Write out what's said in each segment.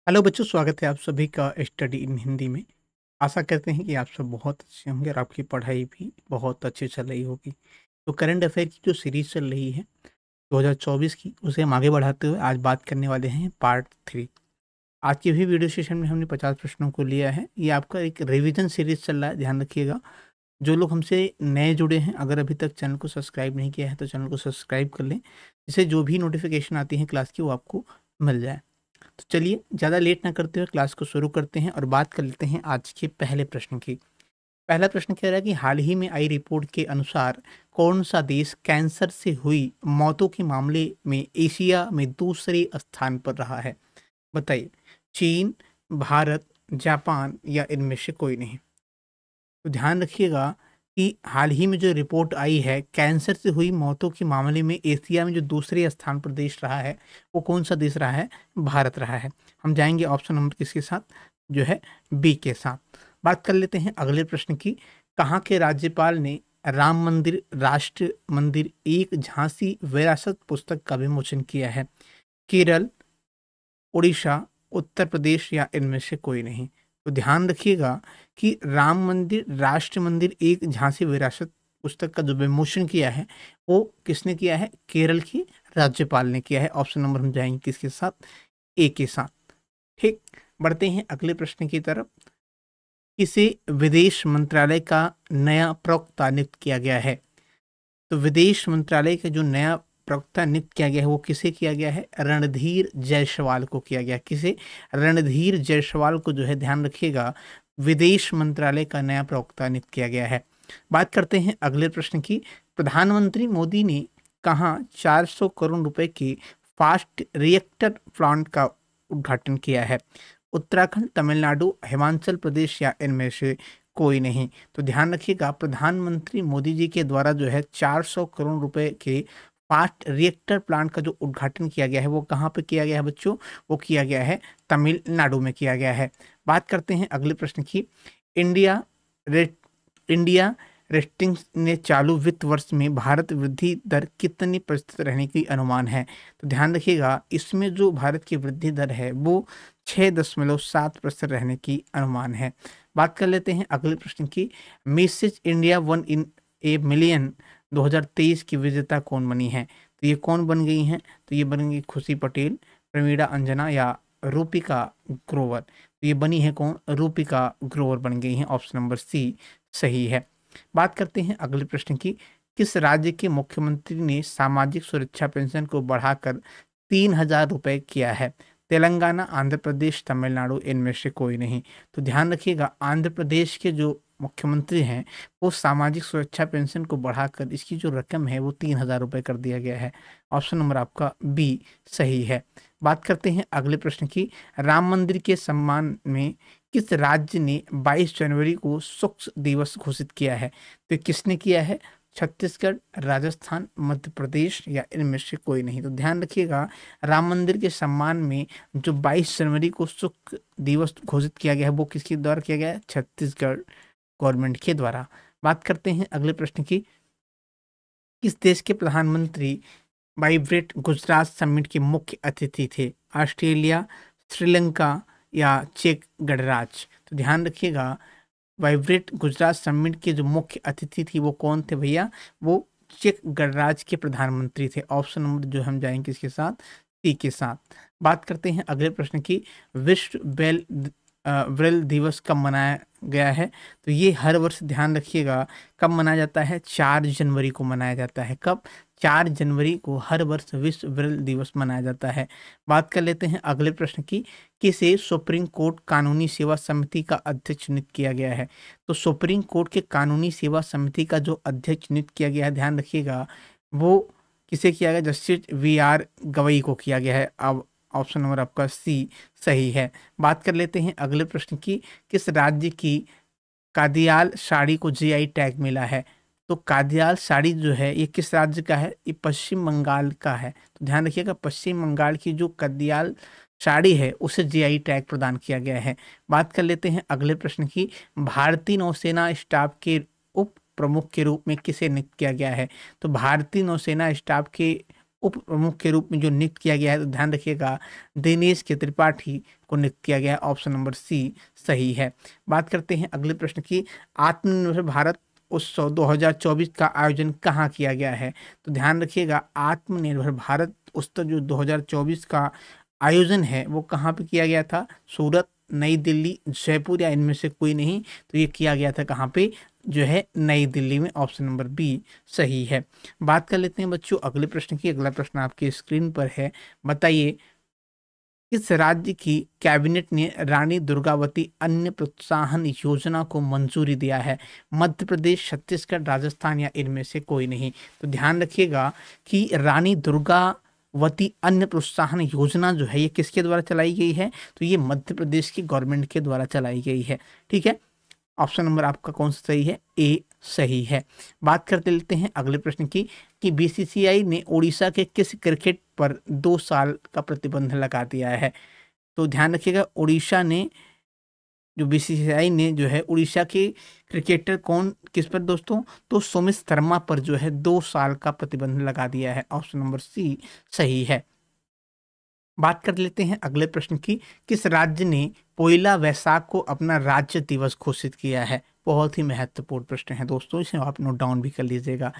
Hello बच्चों, स्वागत है आप सभी का स्टडी इन हिंदी में। आशा करते हैं कि आप सब बहुत अच्छे होंगे और आपकी पढ़ाई भी बहुत अच्छी चल रही होगी। तो करंट अफेयर की जो सीरीज चल रही है 2024 की, उसे हम आगे बढ़ाते हुए आज बात करने वाले हैं पार्ट 3। आज के भी वीडियो सेशन में हमने 50 प्रश्नों को लिया है। ये आपका एक रिवीजन सीरीज चल रहा है, ध्यान रखिएगा। जो लोग हमसे नए जुड़े हैं, अगर अभी तक चैनल को सब्सक्राइब नहीं किया है तो चैनल को सब्सक्राइब कर लें, जिससे जो भी नोटिफिकेशन आती है क्लास की वो आपको मिल जाए। तो चलिए ज़्यादा लेट ना करते हुए क्लास को शुरू करते हैं और बात कर लेते हैं आज के पहले प्रश्न की। पहला प्रश्न कह रहा है कि हाल ही में आई रिपोर्ट के अनुसार कौन सा देश कैंसर से हुई मौतों के मामले में एशिया में दूसरे स्थान पर रहा है? बताइए। चीन, भारत, जापान या इनमें से कोई नहीं? तो ध्यान रखिएगा कि हाल ही में जो रिपोर्ट आई है कैंसर से हुई मौतों के मामले में एशिया में जो दूसरे स्थान पर देश रहा है, वो कौन सा देश रहा है? भारत रहा है। हम जाएंगे ऑप्शन नंबर किसके साथ? जो है बी के साथ। बात कर लेते हैं अगले प्रश्न की। कहाँ के राज्यपाल ने राम मंदिर राष्ट्र मंदिर एक झांसी विरासत पुस्तक का विमोचन किया है? केरल, उड़ीसा, उत्तर प्रदेश या इनमें से कोई नहीं? तो ध्यान रखिएगा कि राम मंदिर राष्ट्र मंदिर एक झांसी विरासत पुस्तक का जो विमोचन किया है वो किसने किया है? केरल की राज्यपाल ने किया है। ऑप्शन नंबर हम जाएंगे किसके साथ? ए के साथ। ठीक, बढ़ते हैं अगले प्रश्न की तरफ। किसे विदेश मंत्रालय का नया प्रवक्ता नियुक्त किया गया है? तो विदेश मंत्रालय का जो नया प्रवक्ता नियुक्त किया गया है वो किसे किया गया है? रणधीर जायसवाल को किया गया। किसे? रणधीर जायसवाल को जो है, ध्यान रखिएगा, विदेश मंत्रालय का नया प्रवक्ता नियुक्त किया गया है। बात करते हैं अगले प्रश्न की। प्रधानमंत्री मोदी ने कहाँ 400 करोड़ रुपए के फास्ट रिएक्टर प्लांट का उद्घाटन किया है? उत्तराखंड, तमिलनाडु, हिमाचल प्रदेश या इनमें से कोई नहीं? तो ध्यान रखिएगा, प्रधानमंत्री मोदी जी के द्वारा जो है 400 करोड़ रुपए के फास्ट रिएक्टर प्लांट का जो उद्घाटन किया गया है वो कहाँ पे किया गया है बच्चों? वो किया गया है तमिलनाडु में किया गया है। बात करते हैं अगले प्रश्न की। इंडिया रेट इंडिया रेटिंग्स ने चालू वित्त वर्ष में भारत वृद्धि दर कितनी प्रतिशत रहने की अनुमान है? तो ध्यान रखिएगा, इसमें जो भारत की वृद्धि दर है वो 6.7% रहने की अनुमान है। बात कर लेते हैं अगले प्रश्न की। Mrs India one in a million 2023 की विजेता कौन बनी है? तो ये कौन बन गई हैं? तो ये बन गई खुशी पटेल, प्रमीला अंजना या रूपिका ग्रोवर? तो ये बनी है कौन? रूपिका ग्रोवर बन गई हैं। ऑप्शन नंबर सी सही है। बात करते हैं अगले प्रश्न की। किस राज्य के मुख्यमंत्री ने सामाजिक सुरक्षा पेंशन को बढ़ाकर 3,000 रुपए किया है? तेलंगाना, आंध्र प्रदेश, तमिलनाडु, इनमें से कोई नहीं? तो ध्यान रखिएगा, आंध्र प्रदेश के जो मुख्यमंत्री हैं वो सामाजिक सुरक्षा पेंशन को बढ़ाकर इसकी जो रकम है वो 3,000 रुपये कर दिया गया है। ऑप्शन नंबर आपका बी सही है। बात करते हैं अगले प्रश्न की। राम मंदिर के सम्मान में किस राज्य ने 22 जनवरी को शोक दिवस घोषित किया है? तो किसने किया है? छत्तीसगढ़, राजस्थान, मध्य प्रदेश या इनमें से कोई नहीं? तो ध्यान रखिएगा, राम मंदिर के सम्मान में जो 22 जनवरी को शोक दिवस घोषित किया गया है वो किसके द्वारा किया गया है? छत्तीसगढ़ गवर्नमेंट के द्वारा। बात करते हैं अगले प्रश्न की। किस देश के प्रधानमंत्री वाइब्रेट गुजरात समिट के मुख्य अतिथि थे? ऑस्ट्रेलिया, श्रीलंका या चेक गणराज्य? तो ध्यान रखिएगा, वाइब्रेट गुजरात समिट के जो मुख्य अतिथि थी वो कौन थे भैया? वो चेक गणराज्य के प्रधानमंत्री थे। ऑप्शन नंबर जो हम जाएंगे किसके साथ? सी के साथ। बात करते हैं अगले प्रश्न की। विश्व ब्रेल दिवस कब मनाया गया है? तो ये हर वर्ष, ध्यान रखिएगा, कब मनाया जाता है? 4 जनवरी को मनाया जाता है। कब? 4 जनवरी को हर वर्ष विश्व ब्रेल दिवस मनाया जाता है। बात कर लेते हैं अगले प्रश्न की। किसे सुप्रीम कोर्ट कानूनी सेवा समिति का अध्यक्ष नियुक्त किया गया है? तो सुप्रीम कोर्ट के कानूनी सेवा समिति का जो अध्यक्ष नियुक्त किया गया है, ध्यान रखिएगा, वो किसे किया गया? Justice VR. गवई को किया गया है। अब ऑप्शन नंबर आपका सी सही है। बात कर लेते हैं अगले प्रश्न की। किस राज्य की कादियाल साड़ी को जीआई टैग मिला है? तो कादियाल साड़ी जो है ये किस राज्य का है? ये पश्चिम बंगाल का है। तो ध्यान रखिएगा, पश्चिम बंगाल की जो कादियाल साड़ी है उसे जीआई टैग प्रदान किया गया है। बात कर लेते हैं अगले प्रश्न की। भारतीय नौसेना स्टाफ के उप प्रमुख के रूप में किसे नियुक्त किया गया है? तो भारतीय नौसेना स्टाफ के उप प्रमुख के रूप में जो नियुक्त किया गया है, तो ध्यान रखिएगा दिनेश के त्रिपाठी को नियुक्त किया गया है। ऑप्शन नंबर सी सही है। बात करते हैं अगले प्रश्न की, आत्मनिर्भर भारत उत्सव 2024 का आयोजन कहाँ किया गया है? तो ध्यान रखिएगा आत्मनिर्भर भारत उत्सव जो 2024 का आयोजन है वो कहाँ पे किया गया था? सूरत, नई दिल्ली, जयपुर या इनमें से कोई नहीं। तो ये किया गया था कहाँ पे? जो है नई दिल्ली में। ऑप्शन नंबर बी सही है। बात कर लेते हैं बच्चों अगले प्रश्न की। अगला प्रश्न आपके स्क्रीन पर है। बताइए किस राज्य की कैबिनेट ने रानी दुर्गावती अन्य प्रोत्साहन योजना को मंजूरी दिया है? मध्य प्रदेश, छत्तीसगढ़, राजस्थान या इनमें से कोई नहीं। तो ध्यान रखिएगा कि रानी दुर्गावती अन्य प्रोत्साहन योजना जो है ये किसके द्वारा चलाई गई है? तो ये मध्य प्रदेश की गवर्नमेंट के द्वारा चलाई गई है। ठीक है, ऑप्शन नंबर आपका कौन सा सही है? ए सही है। बात करते लेते हैं अगले प्रश्न की कि बीसीसीआई ने ओडिशा के किस क्रिकेट पर 2 साल का प्रतिबंध लगा दिया है? तो ध्यान रखिएगा ओडिशा ने जो बीसीसीआई ने जो है उड़ीसा के क्रिकेटर कौन किस पर दोस्तों? तो सुमित शर्मा पर जो है 2 साल का प्रतिबंध लगा दिया है। ऑप्शन नंबर सी सही है। बात कर लेते हैं अगले प्रश्न की, किस राज्य ने पोइला वैसाख को अपना राज्य दिवस घोषित किया है? बहुत ही महत्वपूर्ण प्रश्न है दोस्तों, इसे आप नोट डाउन भी कर लीजिएगा।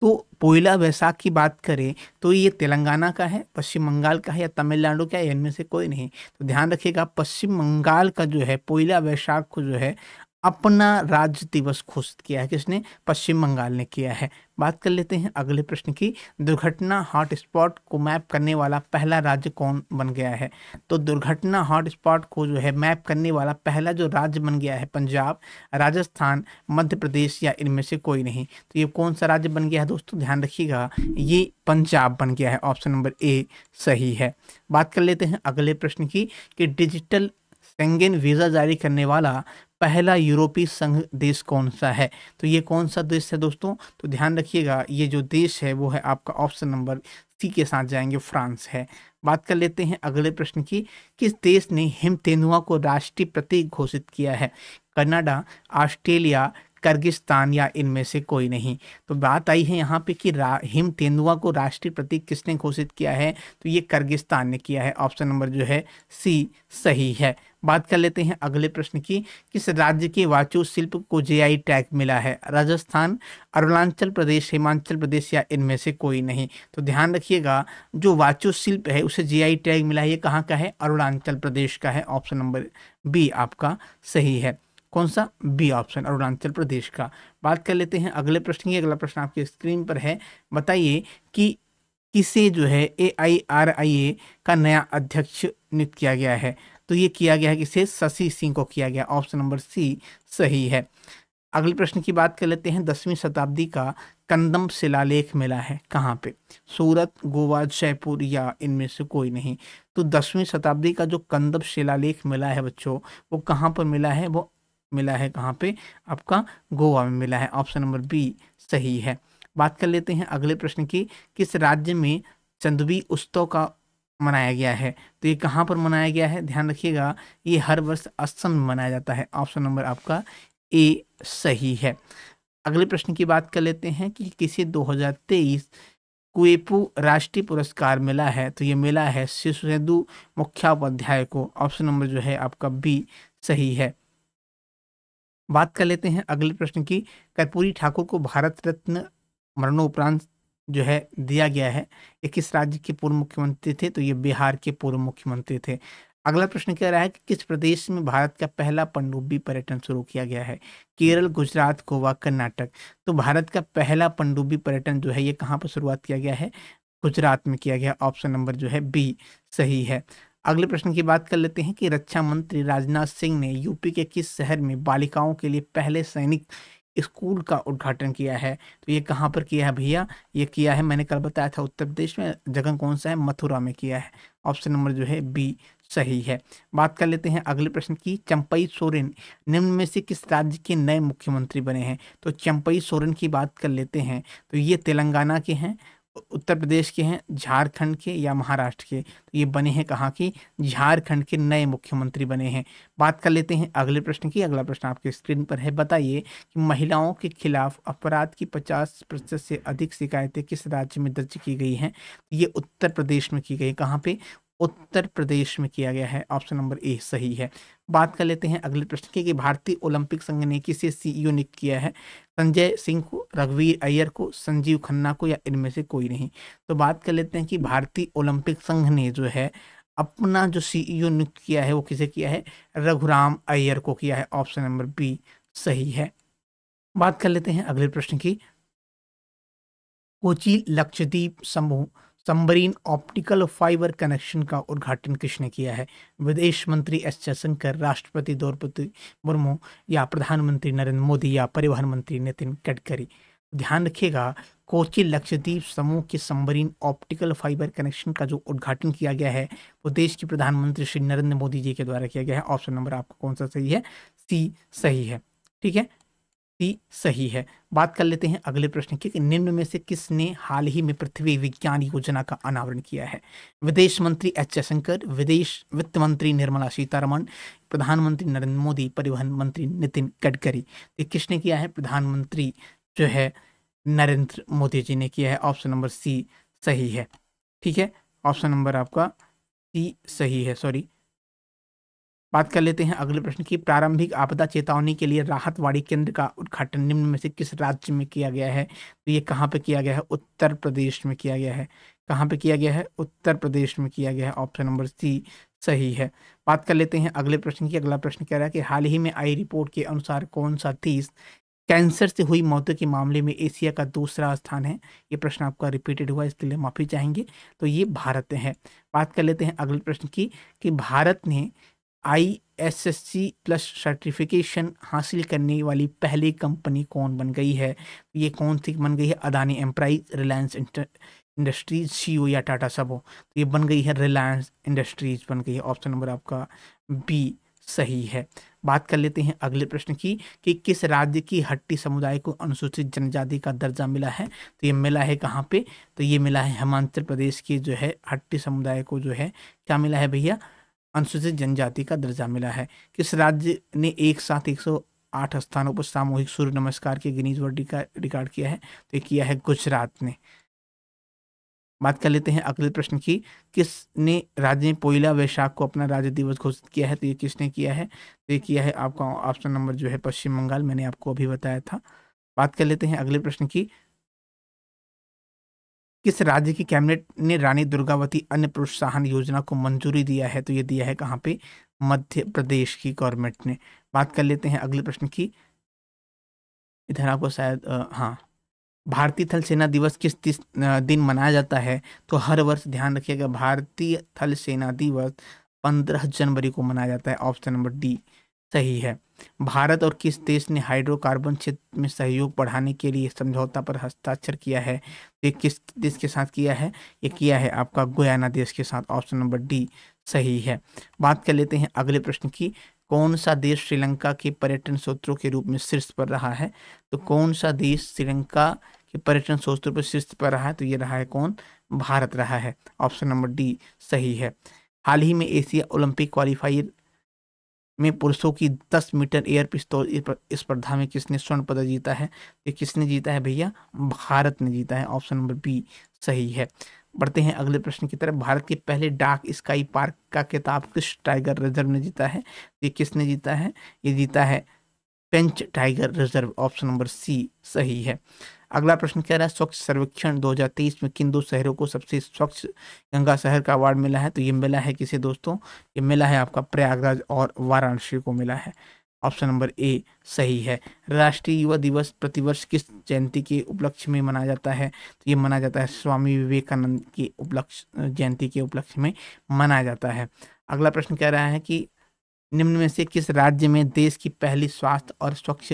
तो पोइला वैसाख की बात करें तो ये तेलंगाना का है, पश्चिम बंगाल का है या तमिलनाडु का है? इनमें से कोई नहीं। तो ध्यान रखिएगा पश्चिम बंगाल का जो है पोइला वैसाख को जो है अपना राज्य दिवस घोषित किया है। किसने? पश्चिम बंगाल ने किया है। बात कर लेते हैं अगले प्रश्न की, दुर्घटना हॉटस्पॉट को मैप करने वाला पहला राज्य कौन बन गया है? तो दुर्घटना हॉटस्पॉट को जो है मैप करने वाला पहला जो राज्य बन गया है पंजाब, राजस्थान, मध्य प्रदेश या इनमें से कोई नहीं। तो ये कौन सा राज्य बन गया है दोस्तों? ध्यान रखिएगा ये पंजाब बन गया है। ऑप्शन नंबर ए सही है। बात कर लेते हैं अगले प्रश्न की कि डिजिटल शेंगेन वीजा जारी करने वाला पहला यूरोपीय संघ देश कौन सा है? तो ये कौन सा देश है दोस्तों? तो ध्यान रखिएगा ये जो देश है वो है आपका ऑप्शन नंबर सी के साथ जाएंगे, फ्रांस है। बात कर लेते हैं अगले प्रश्न की, किस देश ने हिम तेंदुआ को राष्ट्रीय प्रतीक घोषित किया है? कनाडा, ऑस्ट्रेलिया, किर्गिस्तान या इनमें से कोई नहीं। तो बात आई है यहाँ पे कि हिम तेंदुआ को राष्ट्रीय प्रतीक किसने घोषित किया है? तो ये किर्गिस्तान ने किया है। ऑप्शन नंबर जो है सी सही है। बात कर लेते हैं अगले प्रश्न की, किस राज्य के वाचु शिल्प को जीआई टैग मिला है? राजस्थान, अरुणाचल प्रदेश, हिमाचल प्रदेश या इनमें से कोई नहीं। तो ध्यान रखिएगा जो वाचु शिल्प है उसे जीआई टैग मिला है, ये कहाँ का है? अरुणाचल प्रदेश का है। ऑप्शन नंबर बी आपका सही है। कौन सा? बी ऑप्शन, अरुणाचल प्रदेश का। बात कर लेते हैं अगले प्रश्न की। अगला प्रश्न आपके स्क्रीन पर है। बताइए कि किसे जो है AIRIA का नया अध्यक्ष नियुक्त किया गया है? तो ये किया गया है किसे? शशि सिंह को किया गया। ऑप्शन नंबर सी सही है। अगले प्रश्न की बात कर लेते हैं, 10वीं शताब्दी का कंदम शिलालेख मिला है कहाँ पे? सूरत, गोवा, जयपुर या इनमें से कोई नहीं। तो 10वीं शताब्दी का जो कंदम शिलालेख मिला है बच्चों वो कहाँ पर मिला है? वो मिला है कहाँ पे? आपका गोवा में मिला है। ऑप्शन नंबर बी सही है। बात कर लेते हैं अगले प्रश्न की, किस राज्य में चंदवी उत्सव का मनाया गया है? तो ये कहाँ पर मनाया गया है? ध्यान रखिएगा ये हर वर्ष असम में मनाया जाता है। ऑप्शन नंबर आपका ए सही है। अगले प्रश्न की बात कर लेते हैं कि किसे 2023 कुवेंपु राष्ट्रीय पुरस्कार मिला है? तो ये मिला है शिशुसेदु मुखोपाध्याय को। ऑप्शन नंबर जो है आपका बी सही है। बात कर लेते हैं अगले प्रश्न की, कर्पूरी ठाकुर को भारत रत्न मरणोपरांत जो है दिया गया है, ये किस राज्य के पूर्व मुख्यमंत्री थे? तो ये बिहार के पूर्व मुख्यमंत्री थे। अगला प्रश्न कह रहा है कि किस प्रदेश में भारत का पहला पनडुब्बी पर्यटन शुरू किया गया है? केरल, गुजरात, गोवा, कर्नाटक। तो भारत का पहला पनडुब्बी पर्यटन जो है ये कहाँ पर शुरुआत किया गया है? गुजरात में किया गया। ऑप्शन नंबर जो है बी सही है। अगले प्रश्न की बात कर लेते हैं कि रक्षा मंत्री राजनाथ सिंह ने यूपी के किस शहर में बालिकाओं के लिए पहले सैनिक स्कूल का उद्घाटन किया है? तो ये कहाँ पर किया है भैया? ये किया है, मैंने कल बताया था, उत्तर प्रदेश में। जगह कौन सा है? मथुरा में किया है। ऑप्शन नंबर जो है बी सही है। बात कर लेते हैं अगले प्रश्न की, चंपई सोरेन निम्न में से किस राज्य के नए मुख्यमंत्री बने हैं? तो चंपई सोरेन की बात कर लेते हैं तो ये तेलंगाना के हैं, उत्तर प्रदेश के हैं, झारखंड के या महाराष्ट्र के? तो ये बने हैं कहाँ के? झारखंड के नए मुख्यमंत्री बने हैं। बात कर लेते हैं अगले प्रश्न की। अगला प्रश्न आपके स्क्रीन पर है। बताइए कि महिलाओं के खिलाफ अपराध की 50% से अधिक शिकायतें किस राज्य में दर्ज की गई हैं? ये उत्तर प्रदेश में की गई। कहाँ पे? उत्तर प्रदेश में किया गया है। ऑप्शन नंबर ए सही है। बात कर लेते हैं अगले प्रश्न की कि भारतीय ओलंपिक संघ ने किसे सीईओ नियुक्त किया है? संजय सिंह को, रघुवीर अय्यर को, संजीव खन्ना को, या इनमें से कोई नहीं? तो बात कर लेते हैं कि भारतीय ओलंपिक संघ ने जो है अपना जो सीईओ नियुक्त किया है वो किसे किया है? रघुराम अय्यर को किया है। ऑप्शन नंबर बी सही है। बात कर लेते हैं अगले प्रश्न की। कोची लक्षद्वीप समूह सबमरीन ऑप्टिकल फाइबर कनेक्शन का उद्घाटन किसने किया है? विदेश मंत्री एस जयशंकर, राष्ट्रपति द्रौपदी मुर्मू, या प्रधानमंत्री नरेंद्र मोदी, या परिवहन मंत्री नितिन गडकरी? ध्यान रखिएगा, कोची लक्षद्वीप समूह के सबमरीन ऑप्टिकल फाइबर कनेक्शन का जो उद्घाटन किया गया है वो देश के प्रधानमंत्री श्री नरेंद्र मोदी जी के द्वारा किया गया है। ऑप्शन नंबर आपका कौन सा सही है? सी सही है। ठीक है, सी सही है। बात कर लेते हैं अगले प्रश्न की कि निम्न में से किसने हाल ही में पृथ्वी विज्ञान योजना का अनावरण किया है? विदेश मंत्री एस जयशंकर, विदेश वित्त मंत्री निर्मला सीतारमण, प्रधानमंत्री नरेंद्र मोदी, परिवहन मंत्री नितिन गडकरी? ये किसने किया है? प्रधानमंत्री जो है नरेंद्र मोदी जी ने किया है। ऑप्शन नंबर सी सही है। ठीक है, ऑप्शन नंबर आपका सी सही है। सॉरी। बात कर लेते हैं अगले प्रश्न की। प्रारंभिक आपदा चेतावनी के लिए राहतवाड़ी केंद्र का उद्घाटन निम्न में से किस राज्य में किया गया है? तो ये कहाँ पे किया गया है? उत्तर प्रदेश में किया गया है। कहाँ पे किया गया है? उत्तर प्रदेश में किया गया है। ऑप्शन नंबर सी सही है। बात कर लेते हैं अगले प्रश्न की। अगला प्रश्न कह रहा है कि हाल ही में आई रिपोर्ट के अनुसार कौन सा देश कैंसर से हुई मौतों के मामले में एशिया का दूसरा स्थान है? ये प्रश्न आपका रिपीटेड हुआ, इसके लिए माफी चाहेंगे। तो ये भारत है। बात कर लेते हैं अगले प्रश्न की कि भारत ने ISSC प्लस सर्टिफिकेशन हासिल करने वाली पहली कंपनी कौन बन गई है? ये कौन सी बन गई है? Adani enterprise, Reliance industries, CO, या टाटा सबो? तो ये बन गई है रिलायंस इंडस्ट्रीज बन गई है। ऑप्शन नंबर आपका बी सही है। बात कर लेते हैं अगले प्रश्न की कि किस राज्य की हट्टी समुदाय को अनुसूचित जनजाति का दर्जा मिला है? तो ये मिला है कहाँ पे? तो ये मिला है हिमाचल प्रदेश की जो है हट्टी समुदाय को जो है क्या मिला है भैया? अनुसूचित जनजाति का दर्जा मिला है। किस राज्य ने एक साथ 108 स्थानों पर सामूहिक सूर्य नमस्कार के गिनीज वर्ल्ड रिकॉर्ड किया है? तो ये किया है गुजरात ने। बात कर लेते हैं अगले प्रश्न की। किसने राज्य में पोइला वैशाख को अपना राज्य दिवस घोषित किया है? तो ये किसने किया है? तो ये किया है आपका ऑप्शन नंबर जो है पश्चिम बंगाल, मैंने आपको अभी बताया था। बात कर लेते हैं अगले प्रश्न की। किस राज्य की कैबिनेट ने रानी दुर्गावती अन्न प्रोत्साहन योजना को मंजूरी दिया है? तो ये दिया है कहाँ पे? मध्य प्रदेश की गवर्नमेंट ने। बात कर लेते हैं अगले प्रश्न की। इधर आपको शायद हाँ, भारतीय थल सेना दिवस किस दिन मनाया जाता है? तो हर वर्ष ध्यान रखिएगा, भारतीय थल सेना दिवस 15 जनवरी को मनाया जाता है। ऑप्शन नंबर डी सही है। भारत और किस देश ने हाइड्रोकार्बन क्षेत्र में सहयोग बढ़ाने के लिए समझौता पर हस्ताक्षर किया है? ये किस देश के साथ किया है? ये किया है आपका गुयाना देश के साथ। ऑप्शन नंबर डी सही है। बात कर लेते हैं अगले प्रश्न की। कौन सा देश श्रीलंका के पर्यटन क्षेत्रों के रूप में शीर्ष पर रहा है? तो कौन सा देश श्रीलंका के पर्यटन क्षेत्रों पर शीर्ष पर रहा है? तो ये रहा है कौन? भारत रहा है। ऑप्शन नंबर डी सही है। हाल ही में एशिया ओलंपिक क्वालिफायर में पुरुषों की 10 मीटर एयर पिस्तौल स्पर्धा में किसने स्वर्ण पदक जीता है? ये किसने जीता है भैया? भारत ने जीता है। ऑप्शन नंबर बी सही है। बढ़ते हैं अगले प्रश्न की तरफ। भारत के पहले डार्क स्काई पार्क का खिताब किस टाइगर रिजर्व ने जीता है? ये किसने जीता है? ये जीता है Pench tiger reserve. Option number C सही है। अगला प्रश्न कह रहा है स्वच्छ सर्वेक्षण 2023 में किन दो शहरों को सबसे स्वच्छ गंगा शहर का अवार्ड मिला है? तो ये मिला है किसे दोस्तों? ये मिला है आपका प्रयागराज और वाराणसी को मिला है। ऑप्शन नंबर ए सही है। राष्ट्रीय युवा दिवस प्रतिवर्ष किस जयंती के उपलक्ष्य में मनाया जाता है? तो ये मनाया जाता है स्वामी विवेकानंद की जयंती के उपलक्ष्य में मनाया जाता है। अगला प्रश्न कह रहा है कि निम्न में से किस राज्य में देश की पहली स्वास्थ्य और स्वच्छ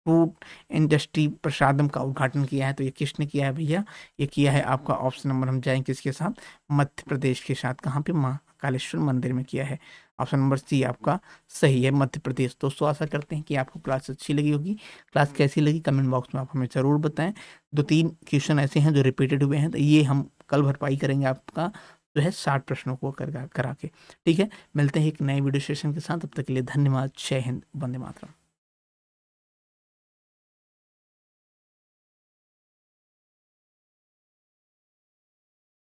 फूड इंडस्ट्री प्रसादम का उद्घाटन किया है? तो ये किसने किया है भैया? ये किया है आपका ऑप्शन नंबर, हम जाएंगे किसके साथ? मध्य प्रदेश के साथ। कहाँ पे? महाकालेश्वर मंदिर में किया है। ऑप्शन नंबर सी आपका सही है, मध्य प्रदेश। दोस्तों आशा करते हैं कि आपको क्लास अच्छी लगी होगी। क्लास कैसी लगी कमेंट बॉक्स में आप हमें ज़रूर बताएं। 2-3 क्वेश्चन ऐसे हैं जो रिपीटेड हुए हैं, तो ये हम कल भरपाई करेंगे आपका जो है 60 प्रश्नों को करा के। ठीक है, मिलते हैं एक नए वीडियो सेशन के साथ, तब तक के लिए धन्यवाद। जय हिंद, वंदे मातरम।